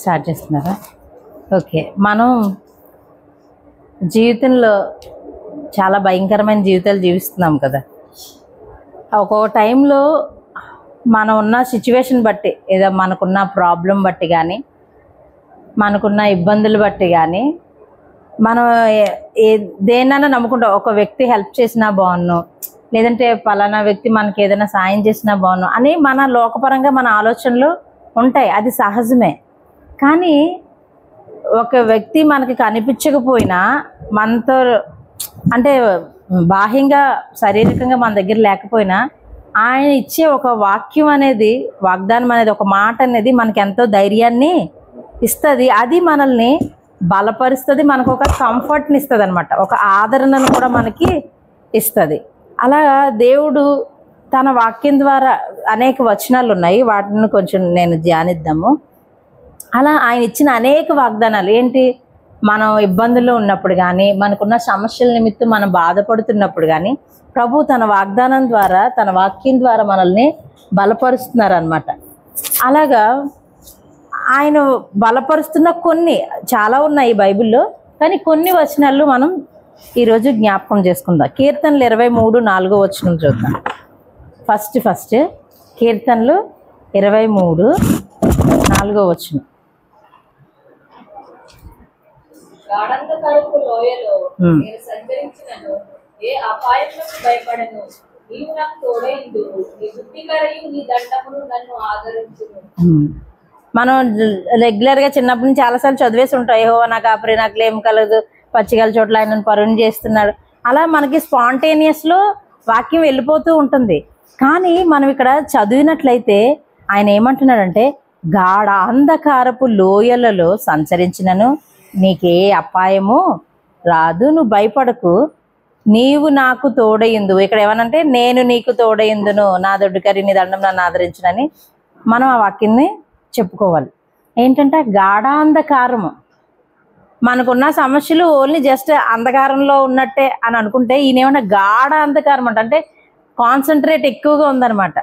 Start చేస్తున్నారా? Okay. మనం జీవితంలో చాలా భయంకరమైన జీవితాలు జీవిస్తున్నాం కదా. ఒక్కొక్క టైంలో మనం ఉన్న సిచ్యువేషన్ బట్టి, ఏదో మనకున్న ప్రాబ్లం బట్టి కానీ, మనకున్న ఇబ్బందులు బట్టి కానీ, మనం దేన్నైనా నమ్ముకుంటాం. ఒక వ్యక్తి హెల్ప్ చేసినా బాగున్ను, లేదంటే పలానా వ్యక్తి మనకి ఏదైనా సాయం చేసినా బాగున్ను అని మన లోకపరంగా మన ఆలోచనలు ఉంటాయి. అది సహజమే. కానీ ఒక వ్యక్తి మనకి కనిపించకపోయినా, మనతో అంటే బాహ్యంగా శారీరకంగా మన దగ్గర లేకపోయినా, ఆయన ఇచ్చే ఒక వాక్యం అనేది, వాగ్దానం అనేది, ఒక మాట అనేది మనకి ఎంతో ధైర్యాన్ని ఇస్తుంది. అది మనల్ని బలపరుస్తుంది, మనకు ఒక కంఫర్ట్ని ఇస్తుంది అనమాట. ఒక ఆదరణను కూడా మనకి ఇస్తుంది. అలా దేవుడు తన వాక్యం ద్వారా అనేక వచనాలు ఉన్నాయి, వాటిని కొంచెం నేను ధ్యానిద్దాము. అలా ఆయన ఇచ్చిన అనేక వాగ్దానాలు ఏంటి, మనం ఇబ్బందుల్లో ఉన్నప్పుడు కానీ, మనకున్న సమస్యల నిమిత్తం మనం బాధపడుతున్నప్పుడు కానీ, ప్రభు తన వాగ్దానం ద్వారా, తన వాక్యం ద్వారా మనల్ని బలపరుస్తున్నారు అన్నమాట. అలాగా ఆయన బలపరుస్తున్న కొన్ని చాలా ఉన్నాయి బైబిల్లో, కానీ కొన్ని వచనాలు మనం ఈరోజు జ్ఞాపకం చేసుకుందాం. కీర్తనలు 23:4 వచనం చూద్దాం. ఫస్ట్ కీర్తనలు 23:4 వచనం. గాఢంధకారపు లోయలో నేను సంచరించినను ఏ అపాయములకు భయపడను. నీవు నాకు తోడైందువు, నీ బుద్ధికరయు నీ దండమును నన్ను ఆదరించును. మనం రెగ్యులర్గా చిన్నప్పటి నుంచి చాలాసార్లు చదివేసి ఉంటాం. యెహోవా నా కాపరి, నాకు లేమి కలదు, పచ్చిగల చోట్ల ఆయనను పరుని చేస్తున్నాడు. అలా మనకి స్పాంటేనియస్లో వాక్యం వెళ్ళిపోతూ ఉంటుంది. కానీ మనం ఇక్కడ చదివినట్లయితే ఆయన ఏమంటున్నాడంటే, గాఢాంధకారపు లోయలలో సంచరించినను నీకే అపాయము రాదు, నువ్వు భయపడకు, నీవు నాకు తోడయిందు. ఇక్కడ ఏమనంటే, నేను నీకు తోడయిందును, నా దొడ్డుకరి నీ దండం నన్ను ఆదరించునని మనం ఆ వాక్యాన్ని చెప్పుకోవాలి. ఏంటంటే గాఢాంధకారము, మనకున్న సమస్యలు ఓన్లీ జస్ట్ అంధకారంలో ఉన్నట్టే అని అనుకుంటే, ఈయన ఏమన్నా గాఢ అంధకారం అంటే కాన్సన్ట్రేట్ ఎక్కువగా ఉందన్నమాట.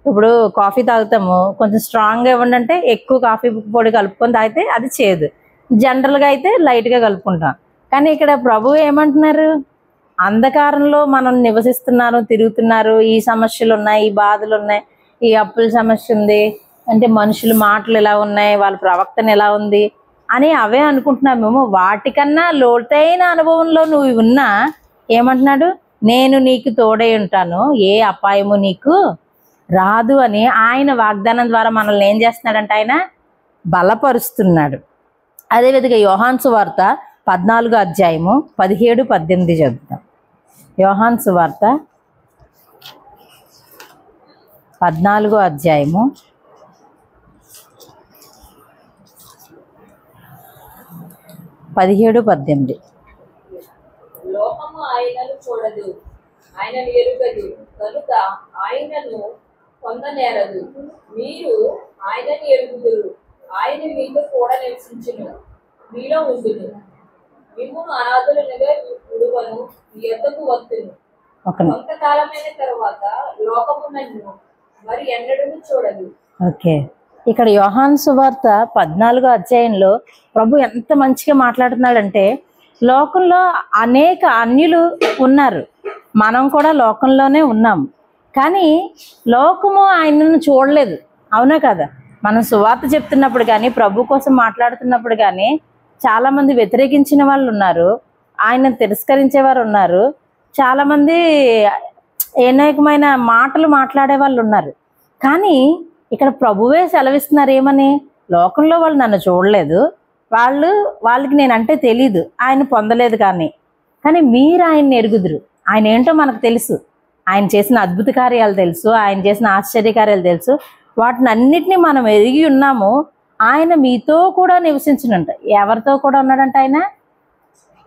ఇప్పుడు కాఫీ తాగుతాము, కొంచెం స్ట్రాంగ్గా ఇవ్వండి అంటే ఎక్కువ కాఫీ పొడి కలుపుకొని తాగితే అది చేదు. జనరల్గా అయితే లైట్గా కలుపుకుంటాం. కానీ ఇక్కడ ప్రభు ఏమంటున్నారు, అంధకారంలో మనం నివసిస్తున్నారు, తిరుగుతున్నారు, ఈ సమస్యలు ఉన్నాయి, ఈ బాధలు ఉన్నాయి, ఈ అప్పుల సమస్య ఉంది అంటే, మనుషుల మాటలు ఎలా ఉన్నాయి, వాళ్ళ ప్రవర్తన ఎలా ఉంది అని అవే అనుకుంటున్నామేమో. వాటికన్నా లోతైన అనుభవంలో నువ్వు ఉన్నా ఏమంటున్నాడు, నేను నీకు తోడై ఉంటాను, ఏ అపాయము నీకు రాదు అని ఆయన వాగ్దానం ద్వారా మనల్ని ఏం చేస్తున్నాడంటే ఆయన బలపరుస్తున్నాడు. అదేవిధంగా యోహాను సువార్త 14:17-18 చదువుతాం. యోహాను సువార్త 14:17-18. లోకము ఆయనను చూడదు, ఆయనను ఎరుగదు, కనుక ఆయనను పొందనేరదు. మీరు ఆయనను ఎరుగుదురు, ఆయన మీతో కూడా నివసించును, మీలో ఉండును. మిమ్మును అనాథులనుగా విడువను, మీ యొద్దకు వత్తును. కొంతకాలమైన తర్వాత లోకము నన్ను మరి ఎన్నడూ చూడదు. ఓకే, ఇక్కడ యోహాను సువార్త 14వ అధ్యాయంలో ప్రభు ఎంత మంచిగా మాట్లాడుతున్నాడంటే, లోకంలో అనేక అన్యులు ఉన్నారు, మనం కూడా లోకంలోనే ఉన్నాం. కానీ లోకము ఆయనను చూడలేదు, అవునా కదా. మనం సువార్త చెప్తున్నప్పుడు కానీ, ప్రభు కోసం మాట్లాడుతున్నప్పుడు కానీ చాలామంది వ్యతిరేకించిన వాళ్ళు ఉన్నారు, ఆయన తిరస్కరించేవారు ఉన్నారు, చాలామంది అనేకమైన మాటలు మాట్లాడే వాళ్ళు ఉన్నారు. కానీ ఇక్కడ ప్రభువే సెలవిస్తున్నారు ఏమని, లోకంలో వాళ్ళు నన్ను చూడలేదు, వాళ్ళకి నేనంటే తెలీదు, ఆయన పొందలేదు, కానీ మీరు ఆయన్ని ఎరుగుదురు. ఆయన ఏంటో మనకు తెలుసు, ఆయన చేసిన అద్భుత కార్యాలు తెలుసు, ఆయన చేసిన ఆశ్చర్యకార్యాలు తెలుసు, వాటిని అన్నిటినీ మనం ఎరిగి ఉన్నాము. ఆయన మీతో కూడా నివసించునంట. ఎవరితో కూడా ఉన్నాడంట, ఆయన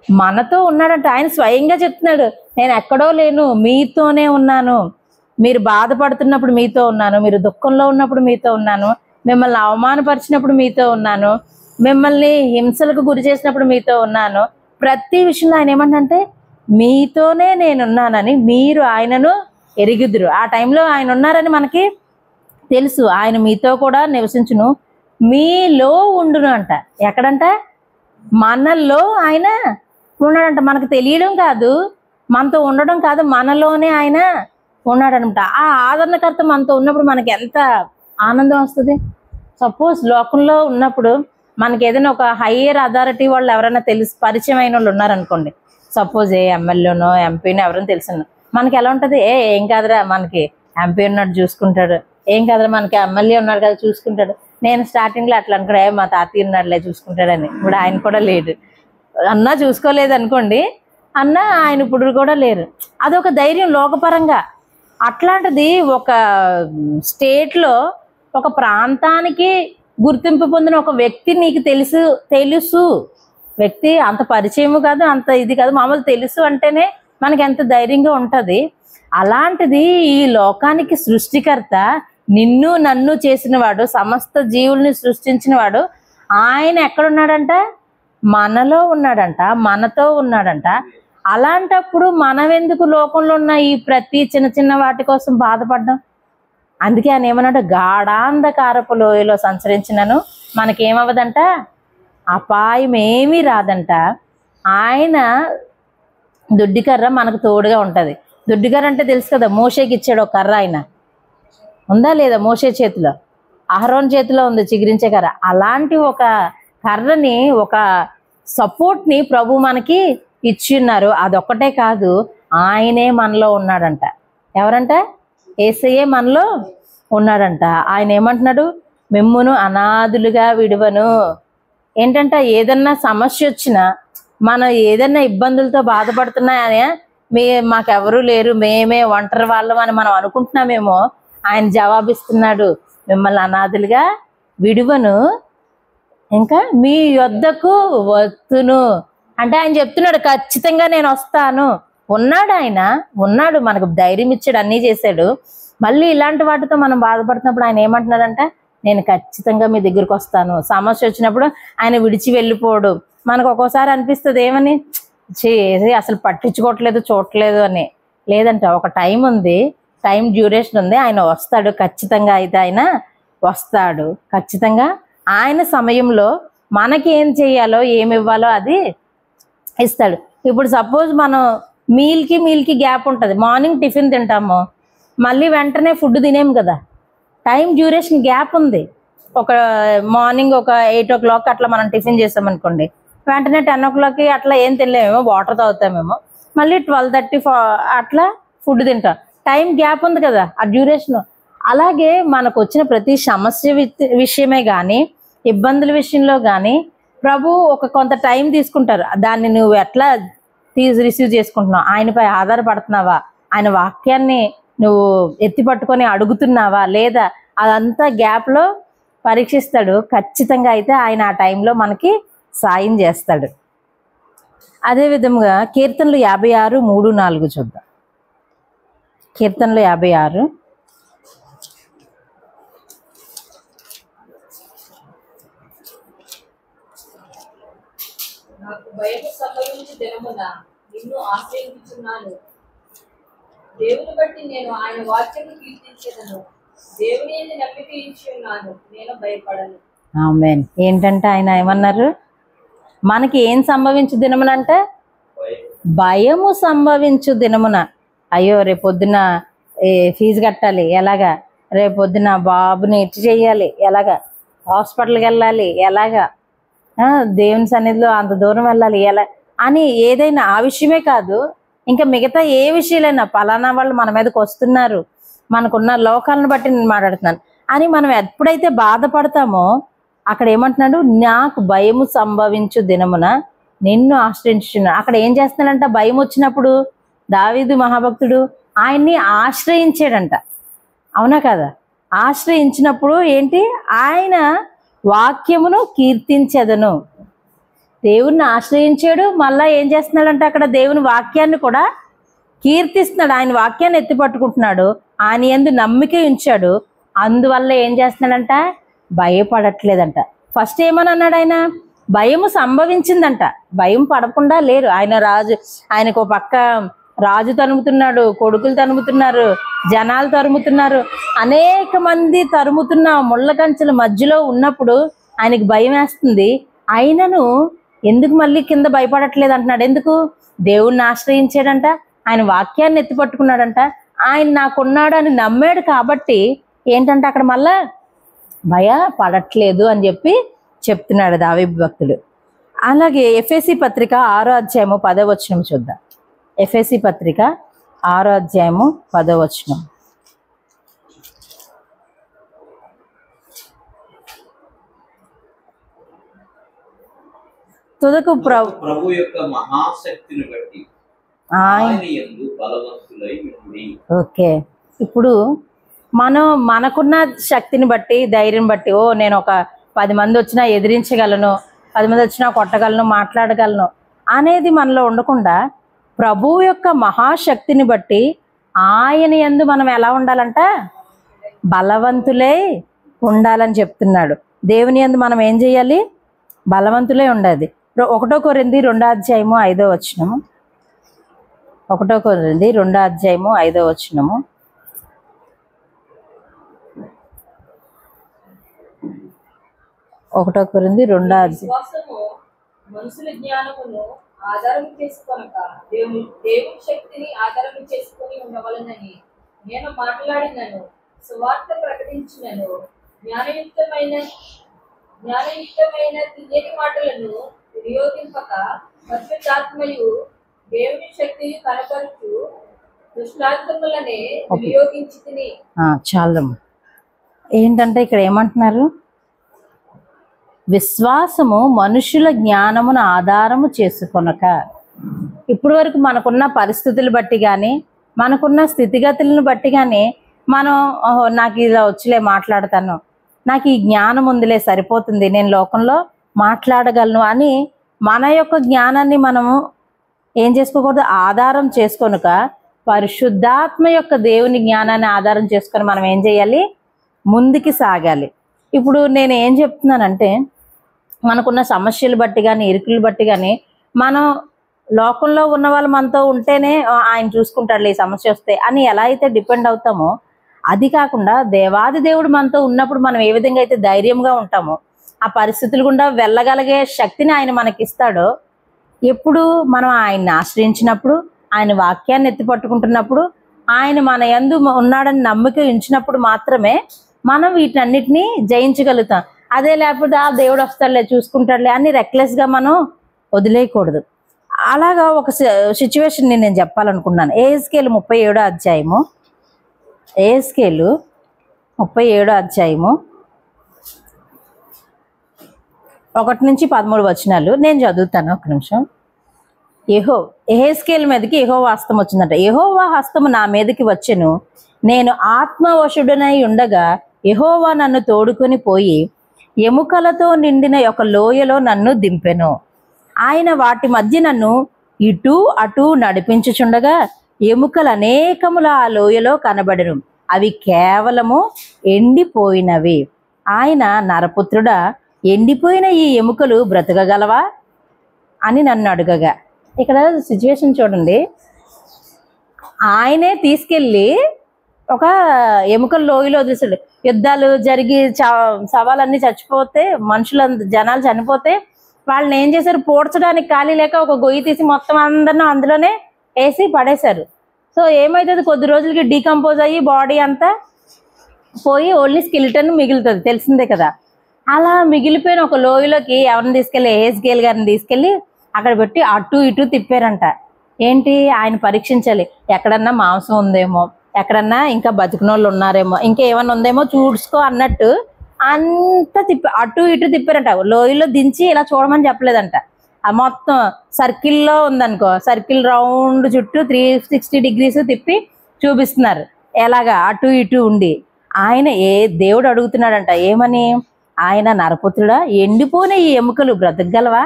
మనతో ఉన్నాడంట. ఆయన స్వయంగా చెప్తున్నాడు, నేను ఎక్కడో లేను, మీతోనే ఉన్నాను, మీరు బాధపడుతున్నప్పుడు మీతో ఉన్నాను, మీరు దుఃఖంలో ఉన్నప్పుడు మీతో ఉన్నాను, మిమ్మల్ని అవమానపరిచినప్పుడు మీతో ఉన్నాను, మిమ్మల్ని హింసలకు గురి చేసినప్పుడు మీతో ఉన్నాను. ప్రతి విషయంలో ఆయన ఏమంటే, మీతోనే నేనున్నానని మీరు ఆయనను ఎరుగుదురు. ఆ టైంలో ఆయన ఉన్నారని మనకి తెలుసు, ఆయన మీతో కూడా నివసించును, మీలో ఉండును అంట. ఎక్కడంట? మనలో ఆయన ఉన్నాడంట. మనకు తెలియడం కాదు, మనతో ఉండడం కాదు, మనలోనే ఆయన ఉన్నాడనమాట. ఆ ఆదరణకర్త మనతో ఉన్నప్పుడు మనకి ఎంత ఆనందం వస్తుంది. సపోజ్ లోకంలో ఉన్నప్పుడు మనకి ఏదైనా ఒక హయ్యర్ అథారిటీ వాళ్ళు ఎవరైనా పరిచయం అయిన వాళ్ళు ఉన్నారనుకోండి, సపోజ్ ఏ ఎమ్మెల్యేనో ఎంపీనో ఎవరైనా తెలిసిన, మనకి ఎలా ఉంటుంది? ఏం కాదురా, మనకి ఎంపీ ఉన్నాడు చూసుకుంటాడు, ఏం కాదురా మనకి ఎమ్మెల్యే ఉన్నాడు కదా చూసుకుంటాడు. నేను స్టార్టింగ్లో అట్లా అనుకున్నా, మా తాతయ్య ఉన్నాడులే చూసుకుంటాడని. ఇప్పుడు ఆయన కూడా లేడు, అన్నా చూసుకోలేదు అనుకోండి, అన్న ఆయన ఇప్పుడు కూడా లేరు. అదొక ధైర్యం లోకపరంగా. అట్లాంటిది ఒక స్టేట్లో ఒక ప్రాంతానికి గుర్తింపు పొందిన ఒక వ్యక్తి నీకు తెలుసు వ్యక్తి అంత పరిచయము కాదు, అంత ఇది కాదు, మామూలు తెలుసు అంటేనే మనకి ఎంత ధైర్యంగా ఉంటుంది. అలాంటిది ఈ లోకానికి సృష్టికర్త, నిన్ను నన్ను చేసిన వాడు, సమస్త జీవుల్ని సృష్టించిన వాడు, ఆయన ఎక్కడున్నాడంట? మనలో ఉన్నాడంట, మనతో ఉన్నాడంట. అలాంటప్పుడు మనం ఎందుకు లోకంలో ఉన్న ఈ ప్రతి చిన్న చిన్న వాటి కోసం బాధపడ్డాం? అందుకే ఆయన ఏమన్నాడు? గాఢాంధకారపు లోయలో సంచరించినను మనకేమవ్వదంట, అపాయం ఏమీ రాదంట. ఆయన దుడ్డికర్ర మనకు తోడుగా ఉంటుంది. దుడ్డికర్ర అంటే తెలుసు కదా, మోషేకి ఇచ్చాడు ఒక కర్ర. ఆయన ఉందా లేదా మోషే చేతిలో? అహరోన్ చేతిలో ఉంది చిగురించే కర్ర. అలాంటి ఒక కర్రని, ఒక సపోర్ట్ని ప్రభు మనకి ఇచ్చి ఉన్నారు. అదొక్కటే కాదు, ఆయనే మనలో ఉన్నాడంట. ఎవరంట? యేసయ్యే మనలో ఉన్నాడంట. ఆయన ఏమంటున్నాడు? మిమ్మును అనాథులుగా విడువను. ఏంటంట? ఏదన్నా సమస్య వచ్చినా, మనం ఏదన్నా ఇబ్బందులతో బాధపడుతున్నాయని, మాకెవరూ లేరు, మేమే ఒంటరి వాళ్ళం అని మనం అనుకుంటున్నామేమో, ఆయన జవాబిస్తున్నాడు, మిమ్మల్ని అనాథులుగా విడువను, ఇంకా మీ యొద్దకు వస్తును. అంటే ఆయన చెప్తున్నాడు, ఖచ్చితంగా నేను వస్తాను. ఉన్నాడు, ఆయన ఉన్నాడు, మనకు ధైర్యం ఇచ్చాడు, అన్నీ చేశాడు. మళ్ళీ ఇలాంటి వాటితో మనం బాధపడుతున్నప్పుడు ఆయన ఏమంటున్నాడంటే, నేను ఖచ్చితంగా మీ దగ్గరికి వస్తాను. సమస్య వచ్చినప్పుడు ఆయన విడిచి వెళ్ళిపోడు. మనకు ఒక్కోసారి అనిపిస్తుంది ఏమని, చేసి అసలు పట్టించుకోవట్లేదు, చూడట్లేదు అని. లేదంట, ఒక టైం ఉంది, టైం డ్యూరేషన్ ఉంది, ఆయన వస్తాడు ఖచ్చితంగా. అయితే ఆయన వస్తాడు ఖచ్చితంగా. ఆయన సమయంలో మనకి ఏం చేయాలో, ఏమి ఇవ్వాలో అది ఇస్తాడు. ఇప్పుడు సపోజ్ మనం మీల్కి గ్యాప్ ఉంటుంది. మార్నింగ్ టిఫిన్ తింటాము, మళ్ళీ వెంటనే ఫుడ్ తినేము కదా, టైం డ్యూరేషన్ గ్యాప్ ఉంది. ఒక మార్నింగ్ ఒక 8 o'clock అట్లా మనం టిఫిన్ చేస్తామనుకోండి, వెంటనే 10 o'clock అట్లా ఏం తినలేమేమో, వాటర్ తాగుతామేమో, మళ్ళీ 12:30 అట్లా ఫుడ్ తింటాం. టైం గ్యాప్ ఉంది కదా, ఆ డ్యూరేషన్. అలాగే మనకు వచ్చిన ప్రతి సమస్య విషయమే కానీ, ఇబ్బందుల విషయంలో కానీ ప్రభు ఒక కొంత టైం తీసుకుంటారు. దాన్ని నువ్వు ఎట్లా రిసీవ్ చేసుకుంటున్నావు, ఆయనపై ఆధారపడుతున్నావా, ఆయన వాక్యాన్ని నువ్వు ఎత్తి పట్టుకొని అడుగుతున్నావా లేదా, అదంతా గ్యాప్లో పరీక్షిస్తాడు ఖచ్చితంగా. అయితే ఆయన ఆ టైంలో మనకి సాయం చేస్తాడు. అదే విధంగా కీర్తనలు 56:3-4 చూద్దాం. కీర్తనలు 56. నాకు భయము సంభవించు దినమున నిన్ను ఆశ్రయించుచున్నాను. దేవుని బట్టి నేను ఆయన వాక్యము కీర్తించెదను. దేవుని యందు నమ్మిక ఉంచి ఉన్నాను, నేను భయపడను. ఆమేన్. ఏంటంటే ఆయన ఏమన్నారు? మనకి ఏం సంభవించు దినమునంటే, భయము సంభవించు దినమున. అయ్యో రేపొద్దున ఫీజు కట్టాలి ఎలాగా, రేపొద్దున బాబుని ఇటు చేయాలి ఎలాగా, హాస్పిటల్కి వెళ్ళాలి ఎలాగా, దేవుని సన్నిధిలో అంత దూరం వెళ్ళాలి ఎలా అని, ఏదైనా ఆ విషయమే కాదు, ఇంకా మిగతా ఏ విషయాలైనా, పలానా వాళ్ళు మన మీదకి వస్తున్నారు, మనకున్న లోకాలను బట్టి నేను మాట్లాడుతున్నాను అని మనం ఎప్పుడైతే బాధపడతామో, అక్కడ ఏమంటున్నాడు? నాకు భయము సంభవించు దినమున నిన్ను ఆశ్రయించుచున్నాను. అక్కడ ఏం చేస్తున్నాడంట? భయం వచ్చినప్పుడు దావీదు మహాభక్తుడు ఆయన్ని ఆశ్రయించాడంట. అవునా కదా? ఆశ్రయించినప్పుడు ఏంటి? ఆయన వాక్యమును కీర్తించెదను. దేవుణ్ణి ఆశ్రయించాడు, మళ్ళా ఏం చేస్తున్నాడంటే అక్కడ దేవుని వాక్యాన్ని కూడా కీర్తిస్తున్నాడు. ఆయన వాక్యాన్ని ఎత్తి పట్టుకుంటున్నాడు, ఆయన యందు నమ్మిక ఉంచాడు. అందువల్ల ఏం చేస్తున్నాడంట? భయపడట్లేదంట. ఫస్ట్ ఏమని అన్నాడు ఆయన? భయము సంభవించిందంట. భయం పడకుండా లేరు. ఆయన రాజు, ఆయనకు పక్క రాజు తరుముతున్నాడు, కొడుకులు తరుముతున్నారు, జనాలు తరుముతున్నారు, అనేక మంది తరుముతున్న ముళ్ళ కంచెల మధ్యలో ఉన్నప్పుడు ఆయనకి భయం వేస్తుంది. అయినను ఎందుకు మళ్ళీ కింద భయపడట్లేదు అంటున్నాడు. ఎందుకు? దేవుణ్ణి ఆశ్రయించాడంట, ఆయన వాక్యాన్ని ఎత్తిపట్టుకున్నాడంట, ఆయన నాకున్నాడు అని నమ్మాడు. కాబట్టి ఏంటంటే అక్కడ మళ్ళా భయపడట్లేదు అని చెప్పి చెప్తున్నాడు దావీదు భక్తుడు. అలాగే ఎఫెసీ పత్రిక 6వ అధ్యాయము 10వ వచనం చూద్దాం. ఎఫెసీ పత్రిక 6వ అధ్యాయము 10వ వచనం. తుదకు ప్రభు యొక్క మహాశక్తిని బట్టి ఆయన యందు బలవంతులై ఉండి. ఓకే, ఇప్పుడు మనకున్న శక్తిని బట్టి, ధైర్యం బట్టి, నేను ఒక 10 మంది వచ్చినా ఎదిరించగలను, 10 మంది వచ్చినా కొట్టగలను, మాట్లాడగలను అనేది మనలో ఉండకుండా ప్రభువు యొక్క మహాశక్తిని బట్టి ఆయన యందు మనం ఎలా ఉండాలంట? బలవంతులే ఉండాలని చెప్తున్నాడు. దేవుని యందు మనం ఏం చేయాలి? బలవంతులే ఉండాలి. 1 కొరింథీ 2వ అధ్యాయము 5వ వచనము. 1 కొరింథీ 2వ అధ్యాయము 5వ వచనము. 1 కొరింథీ 2వ అధ్యాయం. విశ్వాసము మనుషుల జ్ఞానమును ఆధారం చేసుకొనక దేవుని శక్తిని ఆధారం చేసుకొని ఉండవలనని నేను మాట్లాడినను, సువార్త ప్రకటించినను, జ్ఞానయుక్తమైన తియ్యని మాటలను వినియోగింపక పరిశుద్ధాత్మయు దేవుని శక్తిని కనపరుచు దుష్టార్థములనే వినియోగించి తిని. చాలమ్మ. ఏంటంటే ఇక్కడ ఏమంటున్నారు? విశ్వాసము మనుషుల జ్ఞానమును ఆధారము చేసుకొనక. ఇప్పుడు వరకు మనకున్న పరిస్థితులు బట్టి కానీ, మనకున్న స్థితిగతులను బట్టి కానీ మనం నాకు ఇలా వచ్చిలే మాట్లాడతాను, నాకు ఈ జ్ఞానం ఉందిలే సరిపోతుంది, నేను లోకంలో మాట్లాడగలను అని మన యొక్క జ్ఞానాన్ని మనము ఏం చేసుకోకూడదు? ఆధారం చేసుకొనుక పరిశుద్ధాత్మ యొక్క దేవుని జ్ఞానాన్ని ఆధారం చేసుకొని మనం ఏం చేయాలి? ముందుకి సాగాలి. ఇప్పుడు నేను ఏం చెప్తున్నానంటే, మనకున్న సమస్యలు బట్టి కానీ, ఇరుకులు బట్టి కానీ, మనం లోకంలో ఉన్న వాళ్ళు మనతో ఉంటేనే ఆయన చూసుకుంటాడులే ఈ సమస్య వస్తే అని ఎలా అయితే డిపెండ్ అవుతామో, అది కాకుండా దేవాది దేవుడు మనతో ఉన్నప్పుడు మనం ఏ విధంగా అయితే ధైర్యంగా ఉంటామో, ఆ పరిస్థితులు గుండా వెళ్ళగలిగే శక్తిని ఆయన మనకిస్తాడో, ఎప్పుడు మనం ఆయన్ని ఆశ్రయించినప్పుడు, ఆయన వాక్యాన్ని ఎత్తిపట్టుకుంటున్నప్పుడు, ఆయన మన యందు ఉన్నాడని నమ్మిక ఉంచినప్పుడు మాత్రమే మనం వీటన్నిటిని జయించగలుగుతాం. అదే లేకపోతే ఆ దేవుడు వస్తాడులే చూసుకుంటాడులే అని రెక్లెస్గా మనం వదిలేయకూడదు. అలాగా ఒక సిచ్యువేషన్ నేను చెప్పాలనుకున్నాను. ఏహెజ్కేలు 37వ అధ్యాయము. ఏహెజ్కేలు 37వ అధ్యాయము 1 నుంచి 13 వచనాలు నేను చదువుతాను. ఒక నిమిషం. యెహెజ్కేలు మీదకి యెహోవా హస్తం వచ్చిందంట. యెహోవా హస్తము నా మీదకి వచ్చెను, నేను ఆత్మవశుడనై ఉండగా యెహోవా నన్ను తోడుకొని పోయి ఎముకలతో నిండిన ఒక లోయలో నన్ను దింపెను. ఆయన వాటి మధ్య నన్ను ఇటు అటు నడిపించుచుండగా ఎముకలు అనేకముల ఆ లోయలో కనబడెను, అవి కేవలము ఎండిపోయినవి. ఆయన నరపుత్రుడా, ఎండిపోయిన ఈ ఎముకలు బ్రతకగలవా అని నన్ను అడగగా. ఇక్కడ సిచ్యువేషన్ చూడండి. ఆయనే తీసుకెళ్ళి ఒక ఎముకల లోయలో వదిలేసాడు. యుద్ధాలు జరిగి సవాలన్నీ చచ్చిపోతే, జనాలు చనిపోతే వాళ్ళని ఏం చేశారు? పూడ్చడానికి ఖాళీ లేక ఒక గొయ్యి తీసి మొత్తం అందరిని అందులోనే వేసి పడేశారు. సో ఏమవుతుంది? కొద్ది రోజులకి డీకంపోజ్ అయ్యి బాడీ అంతా పోయి ఓన్లీ స్కెలిటన్ మిగులుతుంది, తెలిసిందే కదా. అలా మిగిలిపోయిన ఒక లోయలోకి ఎవరిని తీసుకెళ్ళి? యెహెజ్కేలు గారిని తీసుకెళ్ళి అక్కడ పెట్టి అటు ఇటు తిప్పారంట. ఏంటి? ఆయన పరీక్షించాలి, ఎక్కడన్నా మాంసం ఉందేమో, ఎక్కడన్నా ఇంకా బతికినోళ్ళు ఉన్నారేమో, ఇంకా ఏమన్నా ఉందేమో చూసుకో అన్నట్టు అంతా అటు ఇటు తిప్పారంట. లోయలో దించి ఇలా చూడమని చెప్పలేదంట. ఆ మొత్తం సర్కిల్లో ఉందనుకో, సర్కిల్ రౌండ్ చుట్టూ 360 డిగ్రీస్ తిప్పి చూపిస్తున్నారు ఎలాగా అటు ఇటు ఉండి. ఆయన దేవుడు అడుగుతున్నాడంట ఏమని? ఆయన నరపుత్రుడా, ఎండిపోయిన ఈ ఎముకలు బ్రతకగలవా?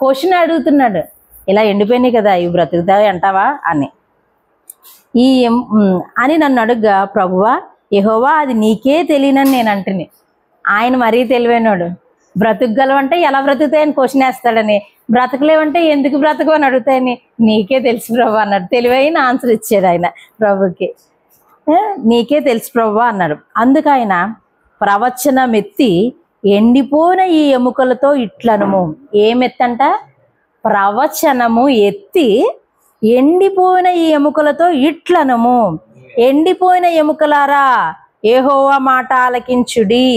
క్వశ్చన్ అడుగుతున్నాడు. ఇలా ఎండిపోయినాయి కదా, ఇవి బ్రతుకుతాయి అంటావా అని. అని నన్ను అడుగ్గా, ప్రభువా యెహోవా అది నీకే తెలియనని నేను అంటుని. ఆయన మరీ తెలివైనోడు. బ్రతుకగలవంటే ఎలా బ్రతుకుతాయని క్వశ్చన్ వేస్తాడని, బ్రతకలేవంటే ఎందుకు బ్రతకు అని అడుగుతాయని, నీకే తెలుసు ప్రభు అన్నాడు. తెలివైన ఆన్సర్ ఇచ్చాడు ఆయన ప్రభుకి. నీకే తెలుసు ప్రభు అన్నాడు. అందుకు ఆయన ప్రవచనం ఎత్తి ఎండిపోయిన ఈ ఎముకలతో ఇట్లనము. ఏమెత్తంట? ప్రవచనము ఎత్తి ఎండిపోయిన ఈ ఎముకలతో ఇట్లనము. ఎండిపోయిన ఎముకలారా, యెహోవా మాట ఆలకించుడి.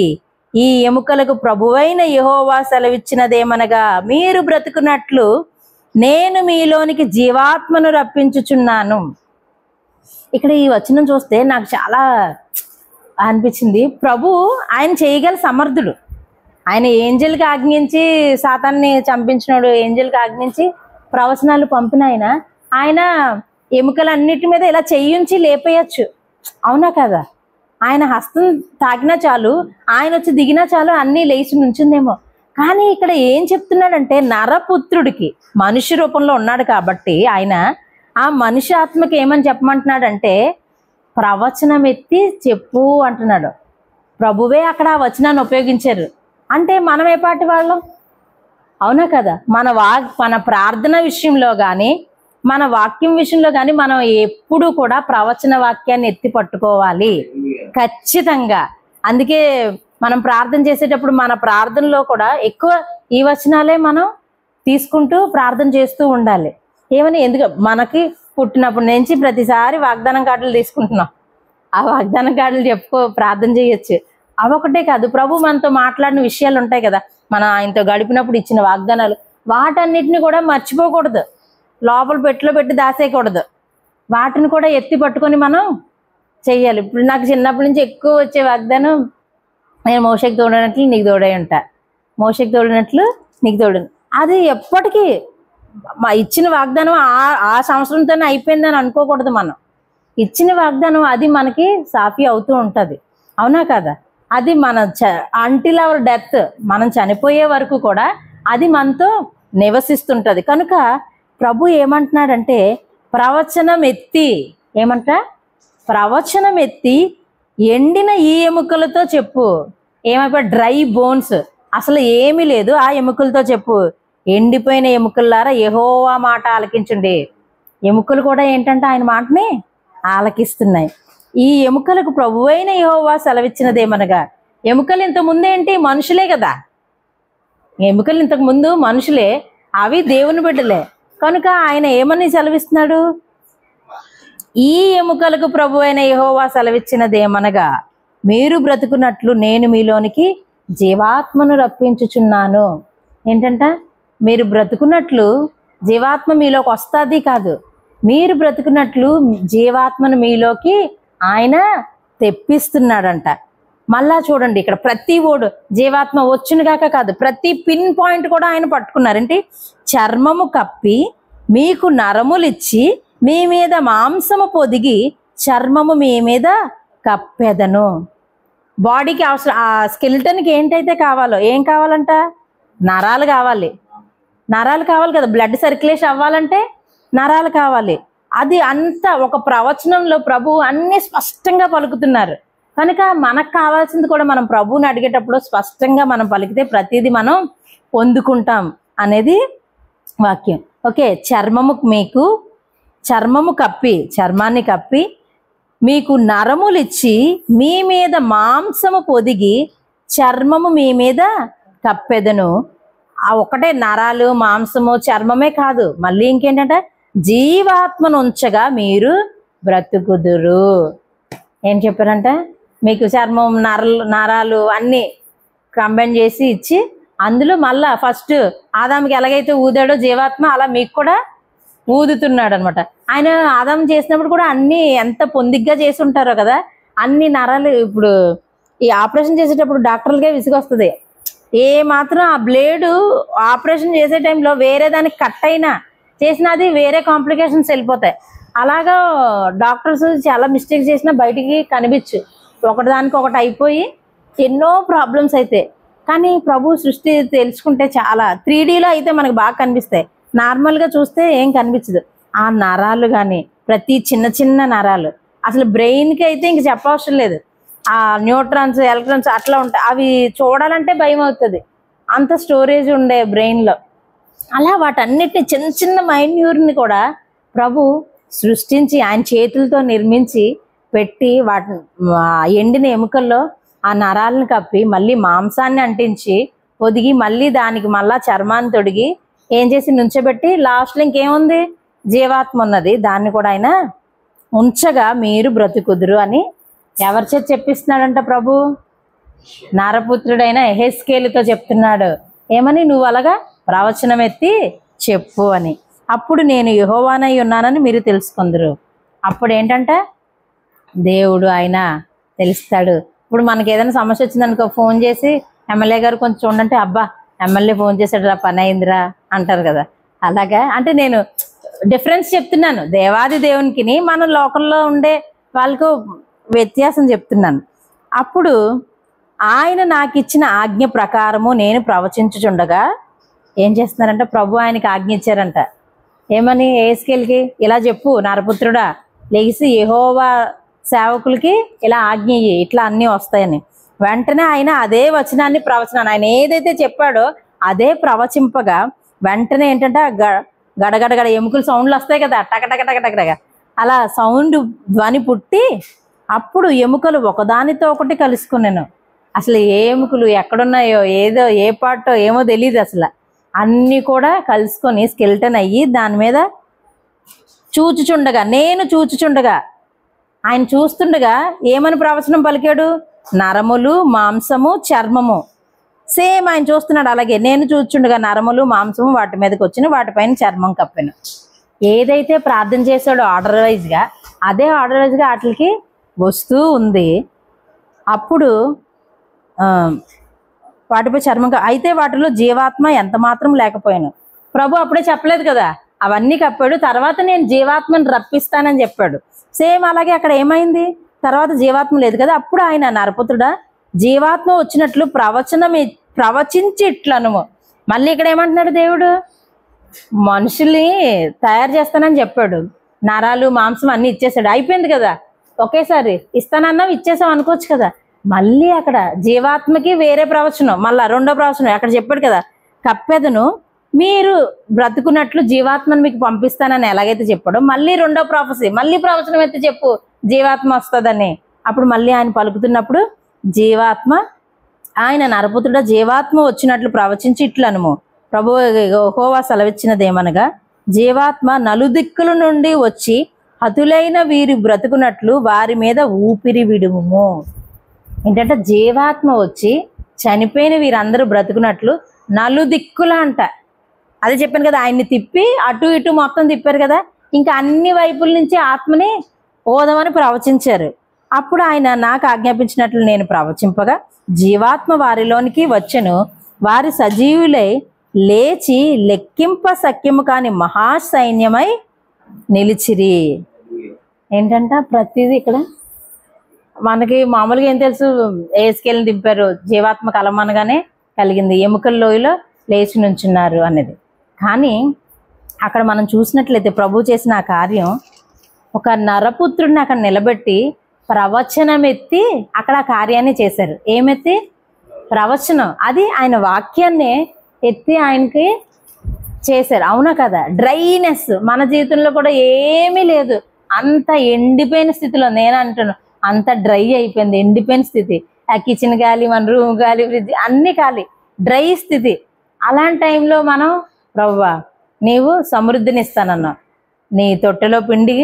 ఈ ఎముకలకు ప్రభువైన యెహోవా సెలవిచ్చినదేమనగా, మీరు బ్రతుకున్నట్లు నేను మీలోనికి జీవాత్మను రప్పించుచున్నాను. ఇక్కడ ఈ వచనం చూస్తే నాకు చాలా అనిపించింది. ప్రభు ఆయన చేయగల సమర్థుడు. ఆయన ఏంజెల్కి ఆజ్ఞించి సాతాన్ని చంపించినాడు, ఏంజెల్కి ఆజ్ఞించి ప్రవచనాలు పంపిన ఆయన ఎముకలన్నిటి మీద ఇలా చెయ్యించి లేపేయచ్చు. అవునా కదా? ఆయన హస్తం తాకినా చాలు, ఆయన వచ్చి దిగినా చాలు, అన్నీ లేచి నుంచుందేమో. కానీ ఇక్కడ ఏం చెప్తున్నాడంటే, నరపుత్రుడికి మనిషి రూపంలో ఉన్నాడు కాబట్టి ఆయన ఆ మనిషి ఆత్మకి ఏమని చెప్పమంటున్నాడంటే, ప్రవచనం ఎత్తి చెప్పు అంటున్నాడు. ప్రభువే అక్కడ ఆ వచనాన్ని ఉపయోగించారు. అంటే మనం ఏ పాటి వాళ్ళం? అవునా కదా? మన ప్రార్థన విషయంలో కానీ, మన వాక్యం విషయంలో కానీ మనం ఎప్పుడు కూడా ప్రవచన వాక్యాన్ని ఎత్తి పట్టుకోవాలి ఖచ్చితంగా. అందుకే మనం ప్రార్థన చేసేటప్పుడు మన ప్రార్థనలో కూడా ఎక్కువ ఈ వచనాలే మనం తీసుకుంటూ ప్రార్థన చేస్తూ ఉండాలి. ఏమని? ఎందుకు మనకి పుట్టినప్పటి నుంచి ప్రతిసారి వాగ్దానం కార్డులు తీసుకుంటున్నాం. ఆ వాగ్దానం కార్డులు ప్రార్థన చేయొచ్చు. అవొకటే కాదు, ప్రభు మనతో మాట్లాడిన విషయాలు ఉంటాయి కదా, మనం ఆయనతో గడిపినప్పుడు ఇచ్చిన వాగ్దానాలు, వాటన్నిటిని కూడా మర్చిపోకూడదు, లోపల పెట్టిలో పెట్టి దాసేయకూడదు. వాటిని కూడా ఎత్తి పట్టుకొని మనం చెయ్యాలి. ఇప్పుడు నాకు చిన్నప్పటి నుంచి ఎక్కువ వచ్చే వాగ్దానం, నేను మోషకి తోడినట్లు నీకు తోడై ఉంటా, మోషకి తోడినట్లు నీకు తోడు. అది ఎప్పటికీ ఇచ్చిన వాగ్దానం ఆ సంవత్సరంతోనే అయిపోయిందని అనుకోకూడదు. మనం ఇచ్చిన వాగ్దానం అది మనకి సాఫీ అవుతూ ఉంటుంది. అవునా కదా? అది మన అంటిల్ అవర్ డెత్, మనం చనిపోయే వరకు కూడా అది మనతో నివసిస్తుంటుంది. కనుక ప్రభు ఏమంటున్నాడంటే, ప్రవచనం ఎత్తి, ఏమంట? ప్రవచనం ఎత్తి ఎండిన ఈ ఎముకలతో చెప్పు. ఏమైపోయి? డ్రై బోన్స్, అసలు ఏమీ లేదు ఆ ఎముకలతో చెప్పు. ఎండిపోయిన ఎముకలారా, యెహోవా మాట ఆలకించండి. ఎముకలు కూడా ఏంటంటే ఆయన మాటని ఆలకిస్తున్నాయి. ఈ ఎముకలకు ప్రభువైన యెహోవా సెలవిచ్చినదేమనగా, ఎముకలు ఇంతకు ముందేంటి? మనుషులే కదా. ఎముకలు ఇంతకు ముందు మనుషులే, అవి దేవుని బిడ్డలే. కనుక ఆయన ఏమని సెలవిస్తున్నాడు? ఈ ఎముకలకు ప్రభువైన యెహోవా సెలవిచ్చినదేమనగా, మీరు బ్రతుకున్నట్లు నేను మీలోనికి జీవాత్మను రప్పించుచున్నాను. ఏంటంట? మీరు బ్రతుకున్నట్లు జీవాత్మ మీలోకి వస్తుంది కాదు, మీరు బ్రతుకున్నట్లు జీవాత్మను మీలోకి ఆయన తెప్పిస్తున్నాడంట. మళ్ళా చూడండి, ఇక్కడ ప్రతి ఓడు జీవాత్మ వచ్చునుగాక కాదు, ప్రతి పిన్ పాయింట్ కూడా ఆయన పట్టుకున్నారంటే, చర్మము కప్పి మీకు నరములిచ్చి మీ మీద మాంసము పొదిగి చర్మము మీ మీద కప్పెదను. బాడీకి అవసరం, ఆ స్కెలిటన్కి ఏంటైతే కావాలో, ఏం కావాలంట? నరాలు కావాలి. నరాలు కావాలి కదా, బ్లడ్ సర్క్యులేషన్ అవ్వాలంటే నరాలు కావాలి. అది అంతా ఒక ప్రవచనంలో ప్రభు అన్ని స్పష్టంగా పలుకుతున్నారు. కనుక మనకు కావాల్సింది కూడా మనం ప్రభువుని అడిగేటప్పుడు స్పష్టంగా మనం పలికితే ప్రతిదీ మనం పొందుకుంటాం అనేది వాక్యం. ఓకే, చర్మాన్ని కప్పి మీకు నరములిచ్చి మీ మీద మాంసము పొదిగి చర్మము మీ మీద కప్పెదను. ఆ ఒకటే నరాలు, మాంసము, చర్మమే కాదు, మళ్ళీ ఇంకేంటంటే జీవాత్మను ఉంచగా మీరు బ్రతుకుదురు. ఏం చెప్పారంటే, మీకు చర్మం, నరాలు అన్నీ కంబైన్ చేసి ఇచ్చి, అందులో మళ్ళా ఫస్ట్ ఆదాముకి ఎలాగైతే ఊదాడో జీవాత్మ, అలా మీకు కూడా ఊదుతున్నాడు అనమాట. ఆయన ఆదాము చేసినప్పుడు కూడా అన్నీ ఎంత పొందిగ్గా చేసి ఉంటారో కదా, అన్ని నరాలు. ఇప్పుడు ఈ ఆపరేషన్ చేసేటప్పుడు డాక్టర్లకే విసుగొస్తుంది. ఏ మాత్రం ఆ బ్లేడు ఆపరేషన్ చేసే టైంలో వేరే దానికి కట్ అయినా చేసినా అది వేరే కాంప్లికేషన్స్ వెళ్ళిపోతాయి. అలాగా డాక్టర్స్ చాలా మిస్టేక్స్ చేసినా బయటికి కనిపించు, ఒకటిదానికి ఒకటి అయిపోయి ఎన్నో ప్రాబ్లమ్స్ అయితే. కానీ ప్రభు సృష్టి తెలుసుకుంటే చాలా 3Dలో అయితే మనకు బాగా కనిపిస్తాయి, నార్మల్గా చూస్తే ఏం కనిపించదు. ఆ నరాలు కానీ ప్రతి చిన్న చిన్న నరాలు, అసలు బ్రెయిన్కి అయితే ఇంక చెప్పవసరం లేదు. ఆ న్యూట్రాన్స్, ఎలక్ట్రాన్స్ అట్లా ఉంటాయి, అవి చూడాలంటే భయం అవుతుంది, అంత స్టోరేజ్ ఉండే బ్రెయిన్లో. అలా వాటన్నిటిని చిన్న చిన్న మైన్యూర్ని కూడా ప్రభు సృష్టించి ఆయన చేతులతో నిర్మించి పెట్టి వాటిని ఎండిన ఎముకల్లో ఆ నరాలను కప్పి మళ్ళీ మాంసాన్ని అంటించి పొదిగి మళ్ళీ దానికి మళ్ళా చర్మాన్ని తొడిగి ఏం చేసి నుంచోబెట్టి లాస్ట్లో ఇంకేముంది, జీవాత్మ ఉన్నది, దాన్ని కూడా ఆయన ఉంచగా మీరు బ్రతుకుదురు అని ఎవరి చేత చెప్పిస్తున్నాడంట ప్రభు? నరపుత్రుడైన యెహెజ్కేలుతో చెప్తున్నాడు. ఏమని? నువ్వు అలాగా ప్రవచనం ఎత్తి చెప్పు అని. అప్పుడు నేను యెహోవానై ఉన్నానని మీరు తెలుసుకుందరు. అప్పుడు ఏంటంటే దేవుడు ఆయన తెలుస్తాడు. ఇప్పుడు మనకి ఏదైనా సమస్య వచ్చిందనుకో, ఫోన్ చేసి ఎమ్మెల్యే గారు కొంచెం చూడంటే, అబ్బా ఎమ్మెల్యే ఫోన్ చేశాడు రా, పని అయిందిరా అంటారు కదా. అలాగా అంటే నేను డిఫరెన్స్ చెప్తున్నాను, దేవాది దేవునికి మన లోకంలో ఉండే వాళ్ళకు వ్యత్యాసం చెప్తున్నాను. అప్పుడు ఆయన నాకు ఇచ్చిన ఆజ్ఞ ప్రకారము నేను ప్రవచించుచుండగా ఏం చేస్తున్నారంట, ప్రభు ఆయనకి ఆజ్ఞ ఇచ్చారంట. ఏమని? యెహెజ్కేలుకి ఇలా చెప్పు, నరపుత్రుడా లేచి యెహోవా సేవకులకి ఇలా ఆజ్ఞ ఇయ్యి, ఇట్లా అన్నీ వస్తాయని. వెంటనే ఆయన అదే వచనాన్ని ప్రవచనాన్ని ఆయన ఏదైతే చెప్పాడో అదే ప్రవచింపగా వెంటనే ఏంటంటే గడగడగడ ఎముకలు సౌండ్లు వస్తాయి కదా, టకటకటకటక అలా సౌండ్ ధ్వని పుట్టి అప్పుడు ఎముకలు ఒకదానితో ఒకటి కలుసుకున్నాను. అసలు ఏ ఎముకలు ఎక్కడున్నాయో ఏదో ఏ పార్టో ఏమో తెలియదు, అసలు అన్నీ కూడా కలుసుకొని స్కెల్టన్ అయ్యి దాని మీద నేను చూచుచుండగా ఆయన చూస్తుండగా ఏమని ప్రవచనం పలికాడు? నరములు, మాంసము, చర్మము. సేమ్ ఆయన చూస్తున్నాడు అలాగే. నేను చూచుండగా నరములు, మాంసము వాటి మీదకి వచ్చిన వాటిపైన చర్మం కప్పాను. ఏదైతే ప్రార్థన చేశాడో ఆర్డర్ వైజ్గా అదే ఆర్డర్ వైజ్గా వాటికి వస్తూ ఉంది. అప్పుడు వాటిపై చర్మం అయితే వాటిలో జీవాత్మ ఎంత మాత్రం లేకపోయాను. ప్రభు అప్పుడే చెప్పలేదు కదా, అవన్నీ కప్పాడు. తర్వాత నేను జీవాత్మని రప్పిస్తానని చెప్పాడు. సేమ్ అలాగే అక్కడ ఏమైంది, తర్వాత జీవాత్మ లేదు కదా. అప్పుడు ఆయన నరపుత్రుడా జీవాత్మ వచ్చినట్లు ప్రవచించి ఇట్లను. మళ్ళీ ఇక్కడ ఏమంటున్నాడు దేవుడు? మనుషుల్ని తయారు చేస్తానని చెప్పాడు. నరాలు, మాంసం అన్ని ఇచ్చేసాడు, అయిపోయింది కదా. ఒకేసారి ఇస్తానన్నావు, ఇచ్చేసావు అనుకోవచ్చు కదా. మళ్ళీ అక్కడ జీవాత్మకి వేరే ప్రవచనం, మళ్ళా రెండో ప్రవచనం అక్కడ చెప్పాడు కదా, కప్పెదను మీరు బ్రతుకున్నట్లు జీవాత్మను మీకు పంపిస్తానని ఎలాగైతే చెప్పాడో మళ్ళీ రెండో ప్రాఫెసీ, మళ్ళీ ప్రవచనం అయితే చెప్పు జీవాత్మ వస్తుందని. అప్పుడు మళ్ళీ ఆయన పలుకుతున్నప్పుడు జీవాత్మ, ఆయన నరపుత్రుడ జీవాత్మ వచ్చినట్లు ప్రవచించి ఇట్లనుము. ప్రభువు యెహోవా సెలవిచ్చినదేమనగా, జీవాత్మ నలుదిక్కుల నుండి వచ్చి హతులైన వీరి బ్రతుకున్నట్లు వారి మీద ఊపిరి విడుము. ఏంటంటే జీవాత్మ వచ్చి చనిపోయిన వీరందరూ బ్రతుకున్నట్లు నలుదిక్కుల అంట. అదే చెప్పాను కదా, ఆయన్ని తిప్పి అటు ఇటు మొత్తం తిప్పారు కదా, ఇంకా అన్ని వైపుల నుంచి ఆత్మని ఓదమని ప్రవచించారు. అప్పుడు ఆయన నాకు ఆజ్ఞాపించినట్లు నేను ప్రవచింపగా జీవాత్మ వారిలోనికి వచ్చెను. వారి సజీవులై లేచి లెక్కింప సఖ్యము కాని మహాసైన్యమై నిలిచిరి. ఏంటంట ప్రతిదీ ఇక్కడ మనకి మామూలుగా ఏం తెలుసు, యెహెజ్కేలుని దింపారు, జీవాత్మ కలమనగానే కలిగింది, ఎముకల లోయలో లేచి నుంచున్నారు అనేది. కానీ అక్కడ మనం చూసినట్లయితే ప్రభు చేసిన ఆ కార్యం, ఒక నరపుత్రుడిని అక్కడ నిలబెట్టి ప్రవచనం ఎత్తి అక్కడ ఆ కార్యాన్ని చేశారు. ఏమెత్తి? ప్రవచనం. అది ఆయన వాక్యాన్ని ఎత్తి ఆయనకి చేశారు. అవునా కదా? డ్రైనెస్ మన జీవితంలో కూడా ఏమీ లేదు, అంత ఎండిపోయిన స్థితిలో, నేను అంటున్నాను అంత డ్రై అయిపోయింది, ఎండిపోయిన స్థితి. ఆ కిచెన్ గాలి, మన రూమ్ గాలి, ఫ్రిడ్జ్ అన్ని గాలి, డ్రై స్థితి. అలాంటి టైంలో మనం ప్రభువా నీవు సమృద్ధిని ఇస్తానన్నావు, నీ తొట్టెలో పిండి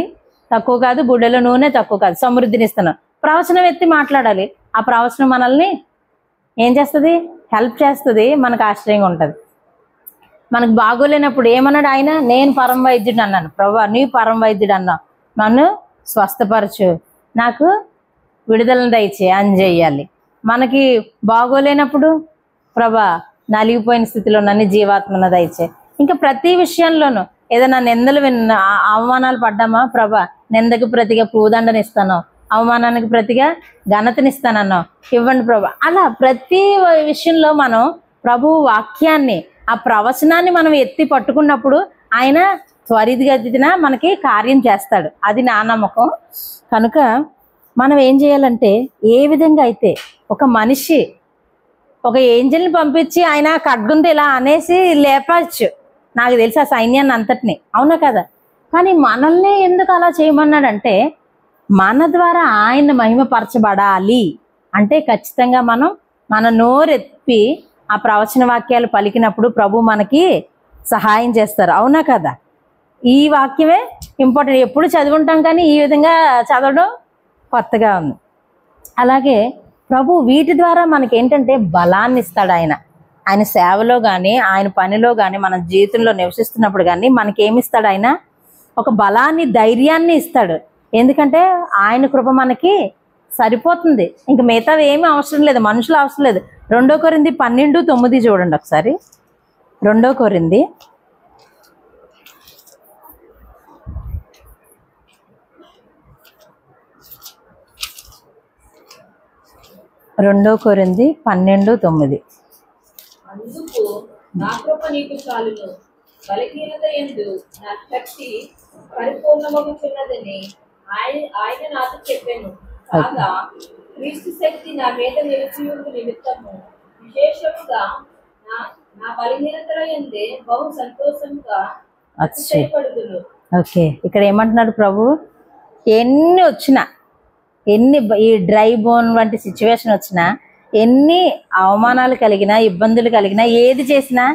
తక్కువ కాదు, బుడ్డలో నూనె తక్కువ కాదు, సమృద్ధిని ఇస్తున్నావు. ప్రవచనం ఎత్తి మాట్లాడాలి. ఆ ప్రవచనం మనల్ని ఏం చేస్తుంది? హెల్ప్ చేస్తుంది, మనకు ఆశ్రయంగా ఉంటుంది. మనకు బాగోలేనప్పుడు ఏమన్నాడు ఆయన? నేను పరమ వైద్యుడు అన్నాను. ప్రభువా నీ పరమ వైద్యుడు అన్నావు, నన్ను స్వస్థపరచు, నాకు విడుదలను దయచే అని చెయ్యాలి. మనకి బాగోలేనప్పుడు ప్రభా నలిగిపోయిన స్థితిలో నన్ను జీవాత్మను దయచే. ఇంకా ప్రతి విషయంలోనూ ఏదైనా నిందలు అవమానాలు పడ్డామా, ప్రభా నిందకు ప్రతిగా పూదండని ఇస్తాను, అవమానానికి ప్రతిగా ఘనతనిస్తానన్నావు, ఇవ్వండి ప్రభా. అలా ప్రతి విషయంలో మనం ప్రభు వాక్యాన్ని, ఆ ప్రవచనాన్ని మనం ఎత్తి పట్టుకున్నప్పుడు ఆయన త్వరితగతిన మనకి కార్యం చేస్తాడు. అది నా నమ్మకం. కనుక మనం ఏం చేయాలంటే, ఏ విధంగా అయితే ఒక మనిషి ఒక ఏంజల్ని పంపించి ఆయన ఖడ్గుంది ఇలా అనేసి లేపచ్చు, నాకు తెలిసి ఆ సైన్యాన్ని అంతటిని, అవునా కదా? కానీ మనల్ని ఎందుకు అలా చేయమన్నాడంటే, మన ద్వారా ఆయన మహిమపరచబడాలి అంటే ఖచ్చితంగా మనం మన నోరెత్తి ఆ ప్రవచన వాక్యాలు పలికినప్పుడు ప్రభు మనకి సహాయం చేస్తారు. అవునా కదా? ఈ వాక్యమే ఇంపార్టెంట్. ఎప్పుడు చదువుంటాం కానీ ఈ విధంగా చదవడం కొత్తగా ఉంది. అలాగే ప్రభు వీటి ద్వారా మనకి ఏంటంటే బలాన్ని ఇస్తాడు. ఆయన సేవలో కానీ ఆయన పనిలో కానీ మన జీవితంలో నివసిస్తున్నప్పుడు కానీ మనకి ఏమిస్తాడు? ఆయన ఒక బలాన్ని, ధైర్యాన్ని ఇస్తాడు. ఎందుకంటే ఆయన కృప మనకి సరిపోతుంది. ఇంక మిగతావి ఏమీ అవసరం లేదు, మనుషులు అవసరం లేదు. 2 కొరింథీ 12:9 చూడండి ఒకసారి. 2 కొరింథీ 12:9. అందుకు నా కృప నీకు చాలును, బలహీనత యందు నా శక్తి పరిపూర్ణమగుచున్నదని ఆయన నాతో చెప్పాను. కాగా క్రీస్తు శక్తి నా మీద నిలిచియుండు నిమిత్తము విశేషముగా నా బలహీనతల యందే బహు సంతోషముగా అతిశయపడుదును. ఓకే, ఇక్కడ ఏమంటున్నాడు ప్రభు? ఎన్ని వచ్చినా, ఈ డ్రై బోన్ వంటి సిచ్యువేషన్ వచ్చినా, ఎన్ని అవమానాలు కలిగినా, ఇబ్బందులు కలిగినా, ఏది చేసినా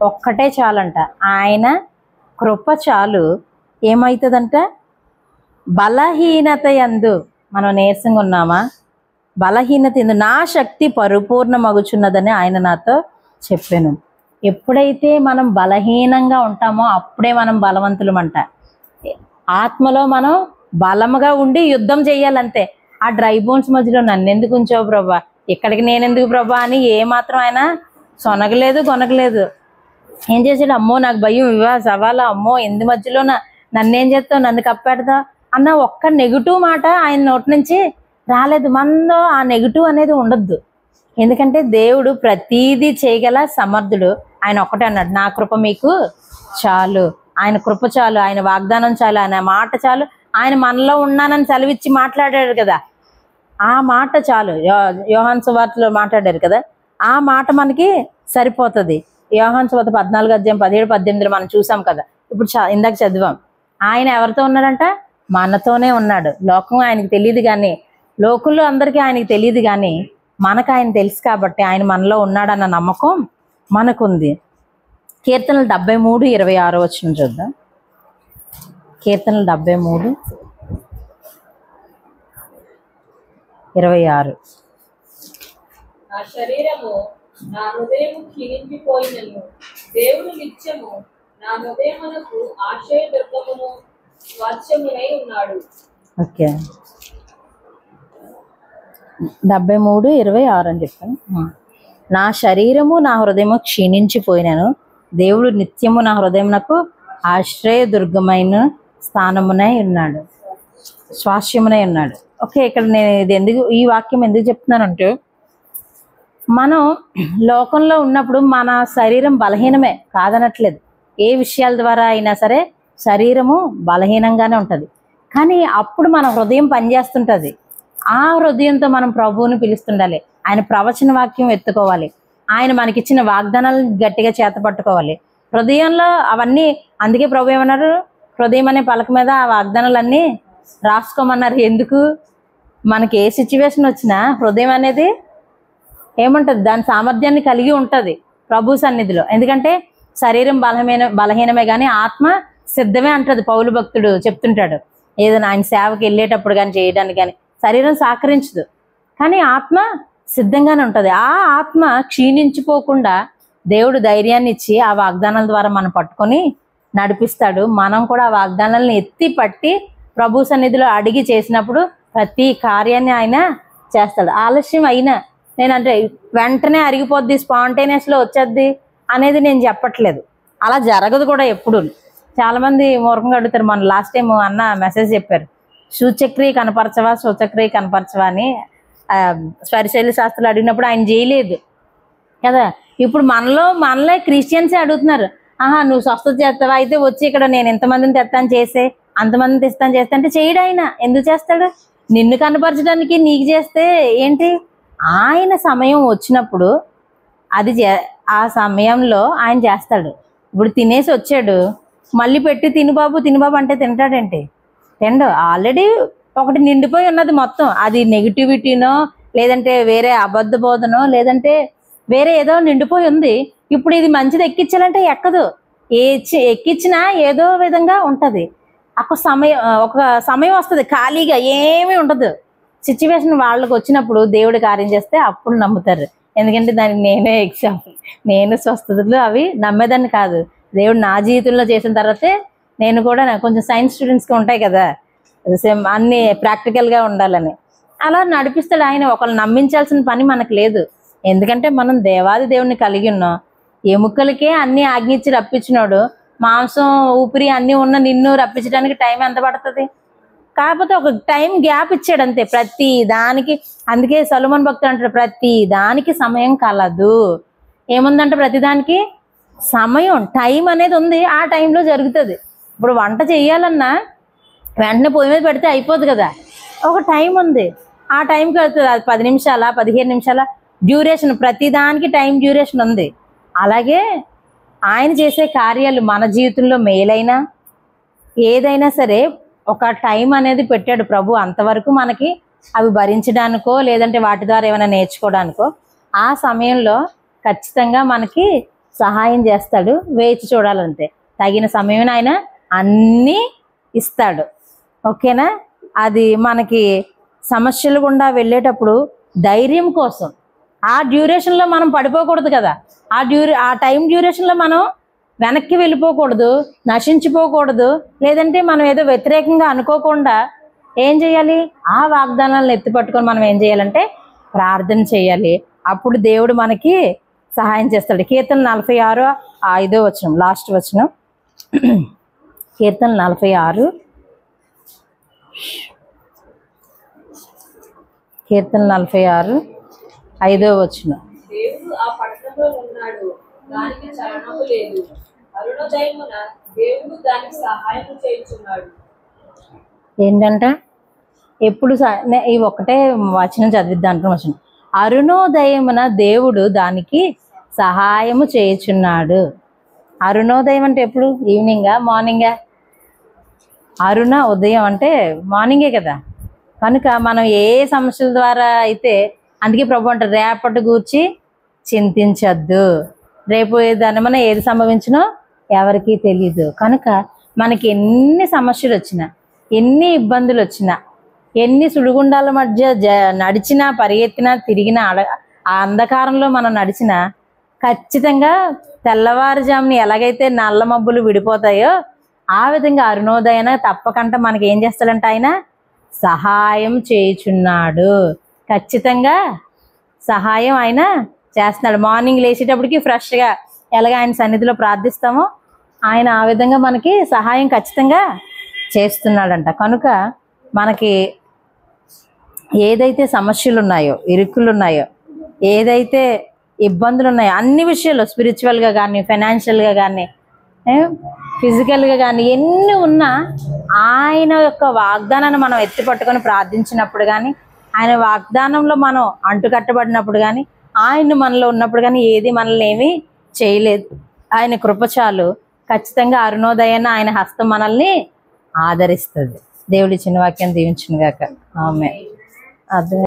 ఒక్కటే చాలంట, ఆయన కృప చాలు. ఏమవుతుందంట? బలహీనత యందు మనం నీరసంగా ఉన్నామా? బలహీనత యందు నా శక్తి పరిపూర్ణమగుచున్నదని ఆయన నాతో చెప్పాను. ఎప్పుడైతే మనం బలహీనంగా ఉంటామో అప్పుడే మనం బలవంతులమంట. ఆత్మలో మనం బలముగా ఉండి యుద్ధం చేయాలంతే. ఆ డ్రై బోన్స్ మధ్యలో నన్ను ఎందుకు ఉంచావు ప్రభా, ఇక్కడికి నేనెందుకు ప్రభా అని ఏమాత్రం ఆయన సొనగలేదు, కొనగలేదు. ఏం చేసాడు? అమ్మో నాకు భయం, సవాలా, అమ్మో ఎందు మధ్యలో నన్నేం చేస్తావు, నన్ను కప్పెడతావు అన్న ఒక్క నెగిటివ్ మాట ఆయన నోటి నుంచి రాలేదు. మనలో ఆ నెగిటివ్ అనేది ఉండొద్దు. ఎందుకంటే దేవుడు ప్రతీదీ చేయగల సమర్థుడు. ఆయన ఒక్కటే అన్నాడు, నా కృప మీకు చాలు. ఆయన కృప చాలు, ఆయన వాగ్దానం చాలు, ఆయన మాట చాలు. ఆయన మనలో ఉన్నానని సెలవిచ్చి మాట్లాడాడు కదా, ఆ మాట చాలు. యోహాను సువార్తలో మాట్లాడారు కదా, ఆ మాట మనకి సరిపోతుంది. యోహాను సువార్త 14:17-18 మనం చూసాం కదా. ఇప్పుడు ఇందాక చదివాం. ఆయన ఎవరితో ఉన్నాడంట? మనతోనే ఉన్నాడు. లోకం ఆయనకి తెలియదు కానీ, లోకంలో అందరికీ ఆయనకి తెలియదు కానీ మనకు ఆయన తెలుసు కాబట్టి ఆయన మనలో ఉన్నాడన్న నమ్మకం మనకుంది. కీర్తనలు 73:26 చూద్దాం. కీర్తనలు 73:26. నా శరీరము నా హృదయము క్షీణించిపోయినను దేవుడు నిత్యము నా హృదయమునకు ఆశ్రయ దుర్గమును స్వాస్థ్యమునై ఉన్నాడు. ఓకే, 73:26 అని చెప్పాను. నా శరీరము నా హృదయము క్షీణించిపోయినాను, దేవుడు నిత్యము నా హృదయమునకు ఆశ్రయ దుర్గమైన స్థానమునై ఉన్నాడు, స్వాస్థ్యమునై ఉన్నాడు. ఓకే, ఇక్కడ నేను ఈ వాక్యం ఎందుకు చెప్తున్నానంటే, మనం లోకంలో ఉన్నప్పుడు మన శరీరం బలహీనమే, కాదనట్లేదు. ఏ విషయాల ద్వారా అయినా సరే శరీరము బలహీనంగానే ఉంటుంది. కానీ అప్పుడు మన హృదయం పనిచేస్తుంటుంది. ఆ హృదయంతో మనం ప్రభువుని పిలుస్తుండాలి. ఆయన ప్రవచన వాక్యం ఎత్తుకోవాలి. ఆయన మనకిచ్చిన వాగ్దానాలు గట్టిగా చేతపట్టుకోవాలి. హృదయంలో అవన్నీ, అందుకే ప్రభు ఏమన్నారు? హృదయం అనే పలక మీద ఆ వాగ్దానాలన్నీ రాసుకోమన్నారు. ఎందుకు? మనకి ఏ సిచ్యువేషన్ వచ్చినా హృదయం అనేది ఏముంటుంది? దాని సామర్థ్యాన్ని కలిగి ఉంటుంది ప్రభు సన్నిధిలో. ఎందుకంటే శరీరం బలహీనమే కానీ ఆత్మ సిద్ధమే అంటది. పౌలు భక్తుడు చెప్తుంటాడు, ఏదైనా ఆయన సేవకి వెళ్ళేటప్పుడు కానీ చేయడానికి కానీ శరీరం సహకరించదు, కానీ ఆత్మ సిద్ధంగానే ఉంటుంది. ఆ ఆత్మ క్షీణించిపోకుండా దేవుడు ధైర్యాన్ని ఇచ్చి ఆ వాగ్దానాల ద్వారా మనం పట్టుకొని నడిపిస్తాడు. మనం కూడా ఆ వాగ్దానాలను ఎత్తి పట్టి ప్రభు సన్నిధిలో అడిగి చేసినప్పుడు ప్రతి కార్యాన్ని ఆయన చేస్తాడు. ఆలస్యం అయినా, నేనంటే వెంటనే అరిగిపోద్ది, స్పాంటేనియస్లో వచ్చేద్ది అనేది నేను చెప్పట్లేదు. అలా జరగదు కూడా ఎప్పుడు. చాలామంది మూర్ఖంగా అడుగుతారు. మన లాస్ట్ టైం అన్న మెసేజ్ చెప్పారు, సూచక్రియ కనపరచవా, సూచక్రియ కనపరచవా అని స్వరిశైలి శాస్త్రాలు అడిగినప్పుడు ఆయన చేయలేదు కదా. ఇప్పుడు మనలే క్రిస్టియన్సే అడుగుతున్నారు, ఆహా నువ్వు స్వస్థత చేస్తావా, అయితే వచ్చి ఇక్కడ నేను ఎంతమందిని తెస్తాను చేసే, అంతమందిని తెస్తాను చేస్తా అంటే చేయడు. ఆయన ఎందుకు చేస్తాడు? నిన్ను కనపరచడానికి నీకు చేస్తే ఏంటి? ఆయన సమయం వచ్చినప్పుడు అది ఆ సమయంలో ఆయన చేస్తాడు. ఇప్పుడు తినేసి వచ్చాడు, మళ్ళీ పెట్టి తినుబాబు అంటే తింటాడంటే తిండు. ఆల్రెడీ ఒకటి నిండిపోయి ఉన్నది మొత్తం. అది నెగిటివిటీనో లేదంటే వేరే అబద్ధ బోధనో, లేదంటే వేరే ఏదో నిండిపోయి ఉంది. ఇప్పుడు ఇది మంచిది ఎక్కించాలంటే ఎక్కదు. ఎక్కించినా ఏదో విధంగా ఉంటది. ఒక సమయం వస్తుంది ఖాళీగా ఏమీ ఉండదు. సిచ్యువేషన్ వాళ్ళకి వచ్చినప్పుడు దేవుడు కార్యం చేస్తే అప్పుడు నమ్ముతారు. ఎందుకంటే దానికి నేనే ఎగ్జాంపుల్. నేను స్వస్థతలు అవి నమ్మేదాన్ని కాదు. దేవుడు నా జీవితంలో చేసిన తర్వాతే నేను కూడా కొంచెం సైన్స్ స్టూడెంట్స్కి ఉంటాయి కదా, సేమ్ అన్నీ ప్రాక్టికల్గా ఉండాలని అలా నడిపిస్తాడు ఆయన. ఒకళ్ళు నమ్మించాల్సిన పని మనకు లేదు. ఎందుకంటే మనం దేవాది దేవుడిని కలిగి ఉన్నాం. ఎముకలకే అన్నీ ఆజ్ఞించి రప్పించినాడు. మాంసం ఊపిరి అన్నీ ఉన్న నిన్ను రప్పించడానికి టైం ఎంత పడుతుంది? కాకపోతే ఒక టైం గ్యాప్ ఇచ్చాడు అంతే ప్రతి దానికి. అందుకే సొలొమోను భక్తుడు అంటాడు, ప్రతి దానికి సమయం కలదు. ఏముందంటే ప్రతి దానికి సమయం, టైం అనేది ఉంది. ఆ టైంలో జరుగుతుంది. ఇప్పుడు వంట చేయాలన్నా వెంటనే పొయ్యి మీద పెడితే అయిపోదు కదా, ఒక టైం ఉంది. ఆ టైంకి వెళ్తుంది. అది 10 నిమిషాల 15 నిమిషాల డ్యూరేషన్, ప్రతిదానికి టైం డ్యూరేషన్ ఉంది. అలాగే ఆయన చేసే కార్యాలు మన జీవితంలో మేలైనా ఏదైనా సరే ఒక టైం అనేది పెట్టాడు ప్రభు. అంతవరకు మనకి అవి భరించడానికో లేదంటే వాటి ద్వారా ఏమైనా నేర్చుకోవడానికో ఆ సమయంలో ఖచ్చితంగా మనకి సహాయం చేస్తాడు. వేచి చూడాలంతే. తగిన సమయం ఆయన అన్నీ ఇస్తాడు. ఓకేనా? అది మనకి సమస్యలు గుండా వెళ్ళేటప్పుడు ధైర్యం కోసం ఆ డ్యూరేషన్లో మనం పడిపోకూడదు కదా. ఆ టైం డ్యూరేషన్లో మనం వెనక్కి వెళ్ళిపోకూడదు, నశించిపోకూడదు. లేదంటే మనం ఏదో వ్యతిరేకంగా అనుకోకుండా ఏం చేయాలి? ఆ వాగ్దానాలను ఎత్తిపట్టుకొని మనం ఏం చేయాలంటే ప్రార్థన చేయాలి. అప్పుడు దేవుడు మనకి సహాయం చేస్తాడు. కీర్తన 46:5 వచనం, లాస్ట్ వచనం. కీర్తన 46 5వ వచనం. దేవుడు ఆ పట్టణంలో ఉన్నాడు, దానికి చలనము లేదు. అరుణోదయమున దేవుడు దానికి సహాయం చేయుచున్నాడు. ఏంటంట? ఎప్పుడు ఈ ఒక్కటే వచనం చదివిద్దాం అంటున్న వచనం. అరుణోదయమున దేవుడు దానికి సహాయము చేయుచున్నాడు. అరుణోదయం అంటే ఎప్పుడు? ఈవినింగా, మార్నింగా? అరుణ ఉదయం అంటే మార్నింగే కదా. కనుక మనం ఏ సమస్యల ద్వారా అయితే, అందుకే ప్రభు అంటారు రేపటి గూర్చి చింతించద్దు, రేపు ఏదైనా ఏది సంభవించినో ఎవరికీ తెలీదు. కనుక మనకి ఎన్ని సమస్యలు వచ్చినా, ఎన్ని ఇబ్బందులు వచ్చినా, ఎన్ని సుడిగుండాల మధ్య నడిచినా, పరిగెత్తినా, తిరిగినా, ఆ అంధకారంలో మనం నడిచినా ఖచ్చితంగా తెల్లవారుజాముని ఎలాగైతే నల్ల మబ్బులు విడిపోతాయో ఆ విధంగా అరుణోదయన తప్పకుండా మనకి ఏం చేస్తాడంటే ఆయన సహాయం చేయుచున్నాడు. ఖచ్చితంగా సహాయం ఆయన చేస్తున్నాడు. మార్నింగ్ లేచేటప్పటికి ఫ్రెష్గా ఎలాగ ఆయన సన్నిధిలో ప్రార్థిస్తామో ఆయన ఆ విధంగా మనకి సహాయం ఖచ్చితంగా చేస్తున్నాడంట. కనుక మనకి ఏదైతే సమస్యలు ఉన్నాయో, ఇరుకులు ఉన్నాయో, ఏదైతే ఇబ్బందులు ఉన్నాయో అన్ని విషయాల్లో, స్పిరిచువల్గా కానీ, ఫైనాన్షియల్గా కానీ, ఫిజికల్గా కానీ ఎన్ని ఉన్నా ఆయన యొక్క వాగ్దానాన్ని మనం ఎత్తి పట్టుకొని ప్రార్థించినప్పుడు కానీ, ఆయన వాగ్దానంలో మనం అంటుకట్టబడినప్పుడు కానీ, ఆయన మనలో ఉన్నప్పుడు కానీ ఏది మనల్ని ఏమీ చేయలేదు. ఆయన కృపచాలు ఖచ్చితంగా అరుణోదయాన్ని ఆయన హస్తం మనల్ని ఆదరిస్తుంది. దేవుడి చిన్న వాక్యాన్ని దీవించును గాక. ఆమేన్. అదే.